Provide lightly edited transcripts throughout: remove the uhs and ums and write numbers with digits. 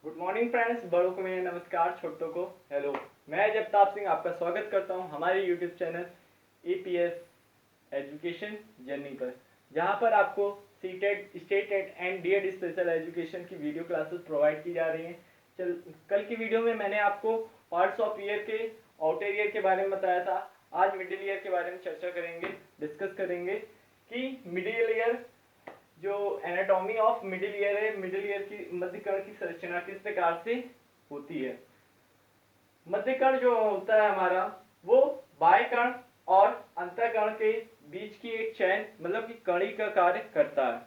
Good morning friends, बड़ों को मेरे नमस्कार, छोटों को हेलो। मैं जगताप सिंह आपका स्वागत करता हूं हमारे YouTube channel APS education journey पर, जहां पर आपको CTET, STET and DEd special education की वीडियो क्लासेस प्रोवाइड की जा रही हैं। कल की वीडियो में मैंने आपको पार्ट्स ऑफ ईयर के आउटर ईयर के बारे में बताया था। आज मिडिल ईयर के बारे में चर्चा करेंगे, डिस्कस करेंगे कि मिडिल ईयर जो एनाटॉमी ऑफ मिडिल ईयर है, मिडिल ईयर की मध्यकर्ण की संरचना किस प्रकार से होती है। मध्यकर्ण जो होता है हमारा, वो बाह्य कर्ण और अंतःकर्ण के बीच की एक चैन मतलब कि कड़ी का कार्य करता है।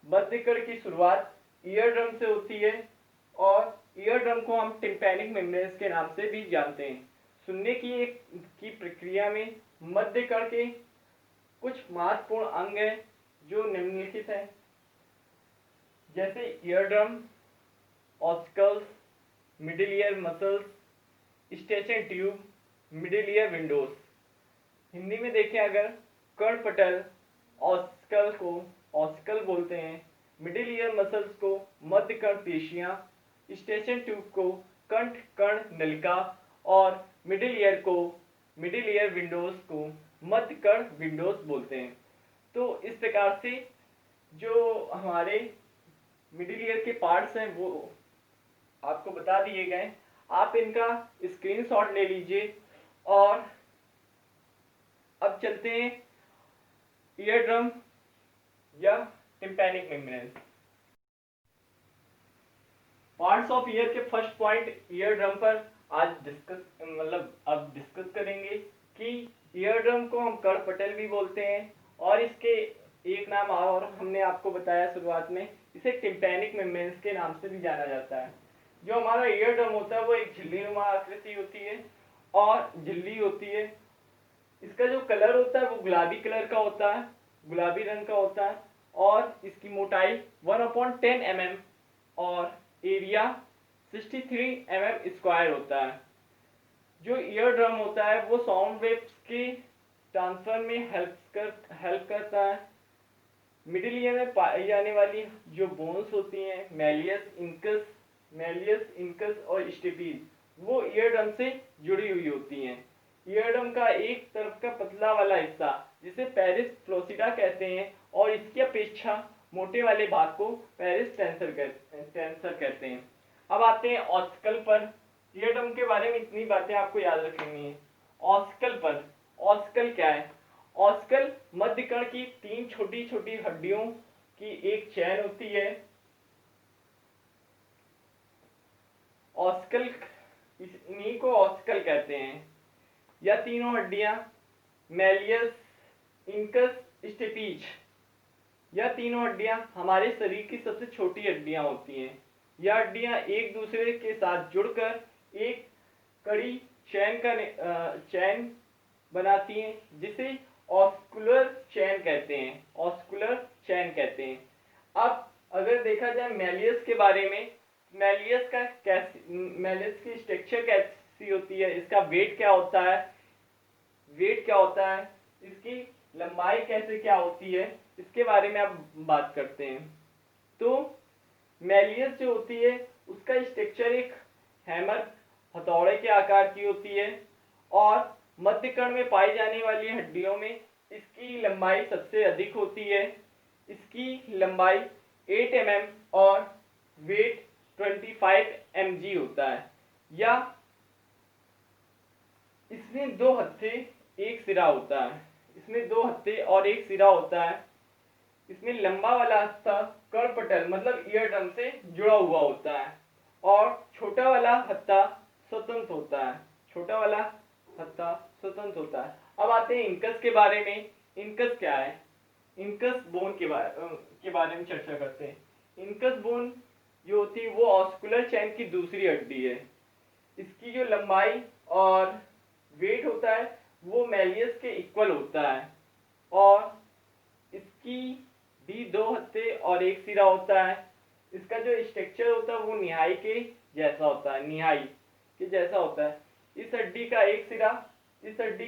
मध्यकर्ण की शुरुआत ईयर ड्रम से होती है और ईयर ड्रम को हम टिम्पैनिक मेम्ब्रेन्स के नाम से भी जानते हैं। सुनने की प्रक्रिया में मध्यकर्ण के कुछ महत्वपूर्ण अंग हैं जो निम्नलिखित हैं, जैसे ear drum, ossicles, middle ear muscles, eustachian tube, middle ear windows. Hindi में देखें अगर, कर्ण पटल, ऑस्कल को ऑस्कल बोलते हैं, मिडिल ईयर मसल्स को मध्य कर्ण पेशियां, स्टेशन ट्यूब को कंठ कर्ण नलिका और मिडिल ईयर विंडोज को मध्य कर्ण विंडोज बोलते हैं। तो इस प्रकार से जो हमारे मिडिल ईयर के पार्ट्स हैं वो आपको बता दिए गए। आप इनका स्क्रीनशॉट ले लीजिए और अब चलते हैं ईयर ड्रम या tympanic membrane. Parts of year के फर्स्ट पॉइंट ईयर ड्रम पर आज अब डिस्कस करेंगे कि ईयर ड्रम को हम कर्ण पटल भी बोलते हैं और इसके एक नाम और हमने आपको बताया शुरुआत में, इसे टिम्पैनिक मेम्ब्रेन्स के नाम से भी जाना जाता है। जो हमारा ईयर ड्रम होता है वो एक झिल्लीनुमा आकृति होती है और झिल्ली होती है। इसका जो कलर होता है वो गुलाबी कलर का होता है, गुलाबी रंग का होता है और इसकी मोटाई 1/10 mm और एरिया 63 mm² होता है। जो ईयर ड्रम होता है वो साउंड वेव्स के ट्रांसफर में हेल्प करता है। मिडिल ईयर में पाई जाने वाली जो बोन्स होती हैं, मैलियस इंकस और स्टेपीज, वो ईयर ड्रम से जुड़ी हुई होती हैं। ईयर ड्रम का एक तरफ का पतला वाला हिस्सा जिसे पेरिस फ्लोसिडा कहते हैं और इसकी अपेक्षा मोटे वाले भाग को पेरिस टेंसर कहते हैं। अब आते हैं ऑस्कल पर। ईयर ड्रम के बारे में इतनी बातें आपको याद रखनी है। ऑस्कल पर, ऑस्कल क्या है? ऑस्कल मध्य कर्ण की 3 छोटी छोटी हड्डियों की एक चैन होती है। ऑस्कल, इन्हीं को ऑस्कल कहते हैं। यह तीनों हड्डियां मैलियस इंकस स्टेपीज, यह तीनों हड्डियां हमारे शरीर की सबसे छोटी हड्डियां होती हैं। यह हड्डियां एक दूसरे के साथ जुड़कर एक कड़ी चैन बनाती हैं जिसे ऑस्कुलर चैन कहते हैं, ऑस्कुलर चैन कहते हैं। अब अगर देखा जाए मैलियस के बारे में, मैलियस की स्ट्रक्चर कैसी होती है, इसका वेट क्या होता है, इसकी लंबाई कैसे क्या होती है, इसके बारे में अब बात करते हैं। तो मैलियस जो होती है उसका स्ट्रक्चर एक हैमर, हथौड़े के आकार की होती है और मध्य कर्ण में पाई जाने वाली हड्डियों में इसकी लंबाई सबसे अधिक होती है। इसकी लंबाई 8 mm और वेट 25 mg होता है। या इसमें 2 हत्थे एक सिरा होता है, इसमें 2 हत्थे और एक सिरा होता है। इसमें लंबा वाला हत्था कर्ण पटल मतलब ईयर ड्रम से जुड़ा हुआ होता है और छोटा वाला हत्था स्वतंत्र होता है, छोटा वाला हत्था स्वतंत्र होता है। अब आते हैं इंकस के बारे में। इंकस क्या है? इंकस बोन के बारे में चर्चा करते हैं। इंकस बोन जो होती है वो ऑस्कुलर चैन की दूसरी हड्डी है। इसकी जो लंबाई और वेट होता है वो मैलियस के इक्वल होता है और इसकी भी 2 हत्थे और एक सिरा होता है। इसका जो स्ट्रक्चर होता है वो निहाई के जैसा होता है, निहाई के जैसा होता है। इस हड्डी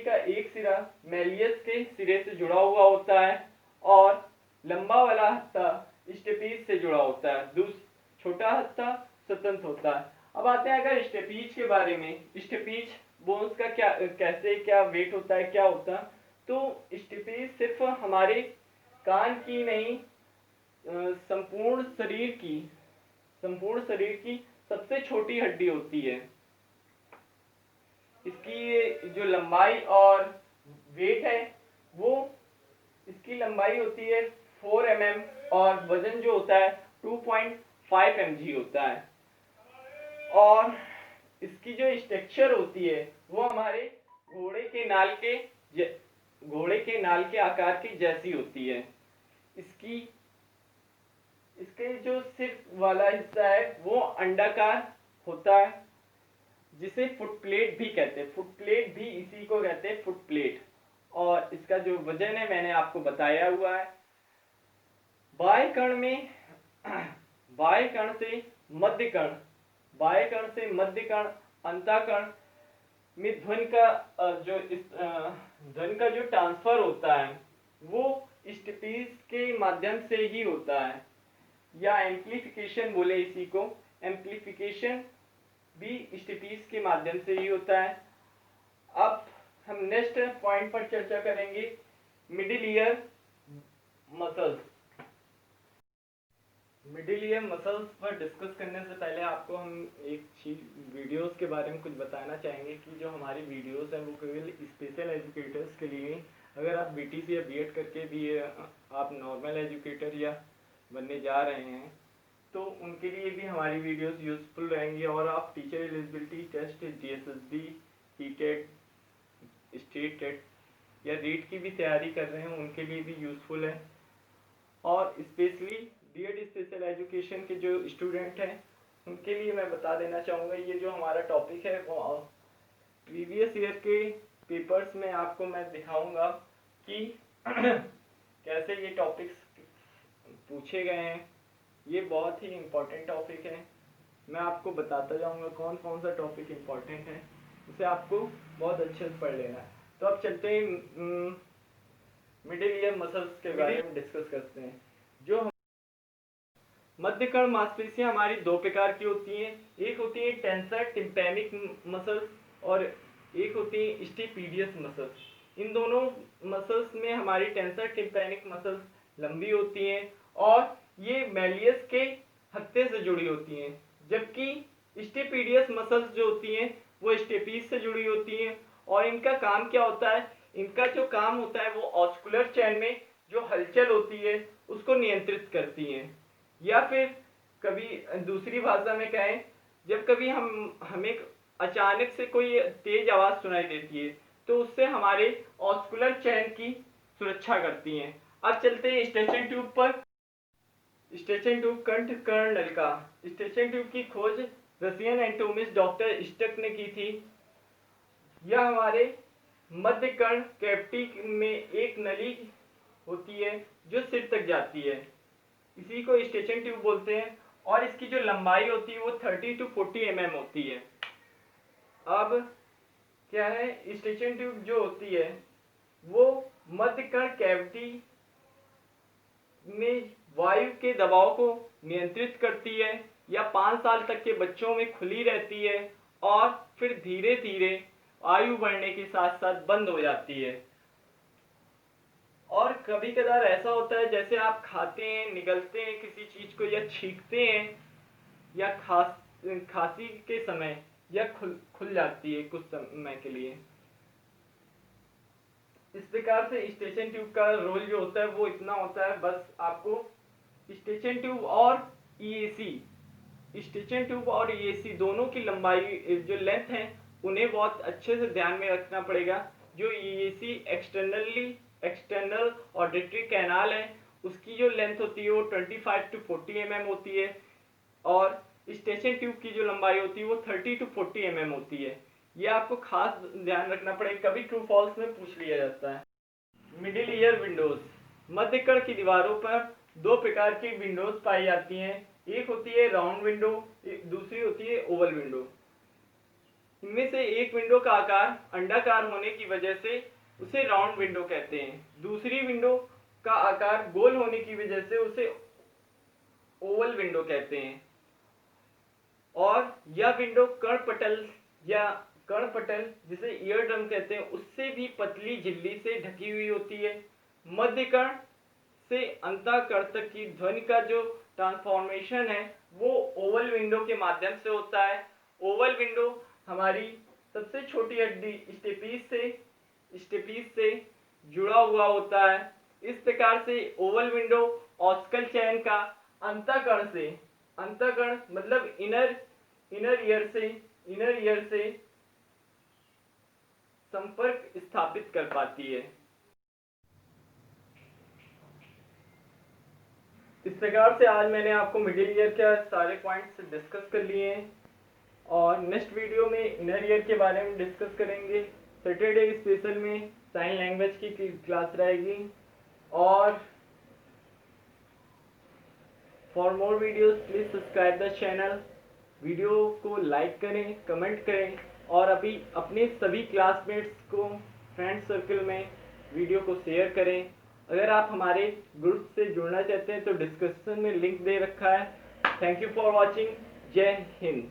का एक सिरा मैलियस के सिरे से जुड़ा हुआ होता है और लंबा वाला हत्था स्टेपीज से जुड़ा होता है। छोटा हत्था स्वतंत्र होता है। अब आते हैं अगर स्टेपीज के बारे में, स्टेपीज बोन्स का क्या वेट होता है, क्या होता है। तो स्टेपीज सिर्फ हमारे कान की नहीं, संपूर्ण शरीर की सबसे छोटी हड्डी होती है। इसकी जो लंबाई और वेट है वो, इसकी लंबाई होती है 4 mm और वजन जो होता है 2.5 mg होता है। और इसकी जो स्ट्रक्चर होती है वो हमारे घोड़े के नाल के आकार की जैसी होती है। इसके जो सिर वाला हिस्सा है वो अंडाकार होता है, जिसे फुटप्लेट भी कहते हैं। फुटप्लेट भी इसी को कहते हैं, फुटप्लेट। और इसका जो वजन है मैंने आपको बताया हुआ है। बाएं कण से मध्य कण अंतःकण में ध्वनि का जो ट्रांसफर होता है वो स्टेपीज के माध्यम से ही होता है, या एम्प्लीफिकेशन बोले इसी को। एम्प्लीफिकेशन भी स्टेपीज के माध्यम से ही होता है। अब हम नेक्स्ट पॉइंट पर चर्चा करेंगे, middle ear muscles. Middle ear muscles पर डिस्कस करने से पहले आपको हम एक चीज वीडियोस के बारे में कुछ बताना चाहेंगे कि जो हमारी वीडियोस हैं वो केवल स्पेशल एजुकेटर्स के लिए। अगर आप बीटीसी या बीएड करके भी आप नॉर्मल एजुकेटर या बनने जा रहे हैं तो उनके लिए भी हमारी वीडियोस यूजफुल रहेंगी। और आप teacher eligibility test, GSSB, TTET, state TET या रीट की भी तैयारी कर रहे हैं उनके लिए भी यूजफुल है। और स्पेशली बीएड स्पेशल एजुकेशन के जो स्टूडेंट हैं उनके लिए मैं बता देना चाहूँगा, ये जो हमारा टॉपिक है वो प्रीवियस ईयर के पेपर्स में आपको मैं दिखाऊंगा कि कैसे ये टॉपिक्स पूछे गए हैं। ये बहुत ही इम्पोर्टेंट टॉपिक है, मैं आपको बताता जाऊंगा कौन कौन सा टॉपिक इम्पोर्टेंट है, उसे आपको बहुत अच्छे से पढ़ लेना है। तो अब चलते हैं मिडिल ईयर मसल्स के बारे में डिस्कस करते हैं। जो मध्यकर्ण मांसपेशियां हमारी दो प्रकार की होती हैं, एक होती है टेंसर टिम्पैनिक मसल्स और एक होती है स्टेपीडियस मसल्स। इन दोनों मसल्स में हमारी टेंसर टिम्पैनिक मसल्स लंबी होती हैं और ये मैलियस के हत्थे से जुड़ी होती हैं, जबकि स्टेपीडियस मसल्स जो होती हैं वो स्टेपीज से जुड़ी होती हैं। और इनका काम क्या होता है, इनका जो काम होता है वो ऑस्कुलर चैन में जो हलचल होती है उसको नियंत्रित करती हैं। या फिर कभी दूसरी भाषा में कहें, जब कभी हमें अचानक से कोई तेज आवाज सुनाई देती है तो उससे हमारे ऑस्कुलर चैन की सुरक्षा करती हैं। अब चलते हैं स्टेशन ट्यूब पर। स्टेशन ट्यूब कंठ कर्ण नलिका। स्टेशन ट्यूब की खोज रशियन एनाटोमिस्ट डॉक्टर स्टक ने की थी। यह हमारे मध्य कर्ण कैविटी में एक नली होती है जो सिर तक जाती है, इसी को स्टेशन ट्यूब बोलते हैं। और इसकी जो लंबाई होती है वो 30 to 40 mm होती है। अब क्या है, स्टेशन ट्यूब जो होती है वो मध्य कर्ण कैविटी में वायु के दबाव को नियंत्रित करती है, या 5 साल तक के बच्चों में खुली रहती है और फिर धीरे धीरे आयु बढ़ने के साथ साथ बंद हो जाती है। और कभी कदार ऐसा होता है जैसे आप खाते हैं, निगलते हैं किसी चीज को या छींकते हैं, या खांसी के समय यह खुल जाती है कुछ समय के लिए। इस प्रकार से स्टेशन ट्यूब का रोल जो होता है वो इतना होता है। बस आपको स्टेशन ट्यूब और ईएसी दोनों की लंबाई जो लेंथ है उन्हें बहुत अच्छे से ध्यान में रखना पड़ेगा। जो ईएसी एक्सटर्नल ऑडिटरी कैनाल है उसकी जो लेंथ होती है वो 25 to 40 mm होती है, और स्टेशन ट्यूब की जो लंबाई होती है वो 30 to 40 mm होती है। ये आपको खास ध्यान रखना पड़ेगा, कभी ट्रू फॉल्स में पूछ लिया जाता है। Middle ear windows. मध्य कर्ण की दीवारों पर दो प्रकार की विंडोज पाई जाती हैं, एक होती है राउंड विंडो, दूसरी होती है ओवल विंडो। इनमें से एक विंडो का आकार अंडाकार होने की वजह से उसे राउंड विंडो कहते हैं, दूसरी विंडो का आकार गोल होने की वजह से उसे ओवल विंडो कहते हैं। और यह विंडो कर्णपटल या कर्णपटल जिसे ईयर ड्रम कहते हैं उससे भी पतली झिल्ली से ढकी हुई होती है। मध्य कर्ण से अंतःकर्ण तक की ध्वनि का जो ट्रांसफॉर्मेशन है वो ओवल विंडो के माध्यम से होता है। ओवल विंडो हमारी सबसे छोटी हड्डी स्टेपीज से जुड़ा हुआ होता है। इस प्रकार से ओवल विंडो ऑस्कल चैन का अंतःकर्ण मतलब इनर ईयर से संपर्क स्थापित कर पाती है। इस प्रकार से आज मैंने आपको मिडिल ईयर के सारे पॉइंट्स डिस्कस कर लिए हैं और नेक्स्ट वीडियो में इनर ईयर के बारे में डिस्कस करेंगे। सैटरडे स्पेशल में साइन लैंग्वेज की क्लास रहेगी और for more videos please subscribe the channel. Video को लाइक करें, कमेंट करें और अभी अपने सभी क्लासमेट्स को फ्रेंड सर्कल में वीडियो को शेयर करें। अगर आप हमारे ग्रुप से जुड़ना चाहते हैं तो डिस्क्रिप्शन में लिंक दे रखा है। Thank you for watching. जय हिंद।